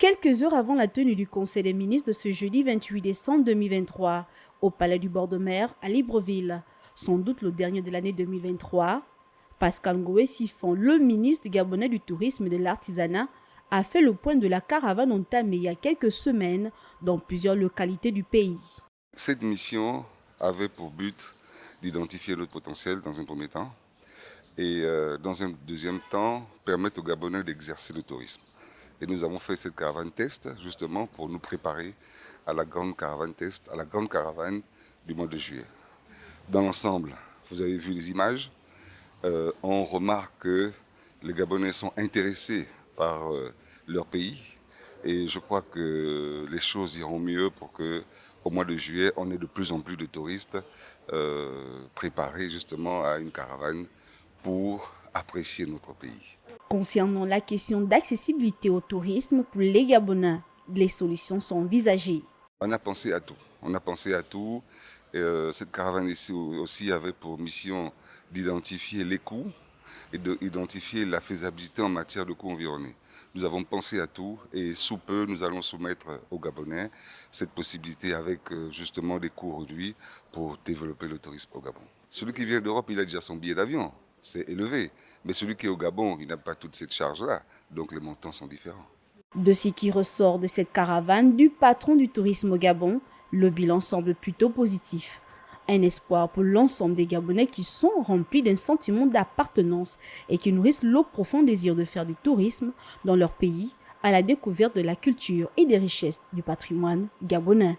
Quelques heures avant la tenue du Conseil des ministres de ce jeudi 28 décembre 2023 au Palais du Bord de Mer à Libreville, sans doute le dernier de l'année 2023, Pascal Ngoé Sifon, le ministre gabonais du Tourisme et de l'Artisanat, a fait le point de la caravane entamée il y a quelques semaines dans plusieurs localités du pays. Cette mission avait pour but d'identifier notre potentiel dans un premier temps et dans un deuxième temps permettre aux Gabonais d'exercer le tourisme. Et nous avons fait cette caravane test justement pour nous préparer à la grande caravane test, à la grande caravane du mois de juillet. Dans l'ensemble, vous avez vu les images, on remarque que les Gabonais sont intéressés par leur pays et je crois que les choses iront mieux pour que au mois de juillet, on ait de plus en plus de touristes préparés justement à une caravane pour apprécier notre pays. Concernant la question d'accessibilité au tourisme pour les Gabonais, les solutions sont envisagées. On a pensé à tout. On a pensé à tout. Cette caravane ici aussi avait pour mission d'identifier les coûts et d'identifier la faisabilité en matière de coûts environnés. Nous avons pensé à tout et sous peu, nous allons soumettre aux Gabonais cette possibilité avec justement des coûts réduits pour développer le tourisme au Gabon. Celui qui vient d'Europe, il a déjà son billet d'avion, c'est élevé. Mais celui qui est au Gabon, il n'a pas toute cette charge-là, donc les montants sont différents. De ce qui ressort de cette caravane du patron du tourisme au Gabon, le bilan semble plutôt positif. Un espoir pour l'ensemble des Gabonais qui sont remplis d'un sentiment d'appartenance et qui nourrissent le profond désir de faire du tourisme dans leur pays à la découverte de la culture et des richesses du patrimoine gabonais.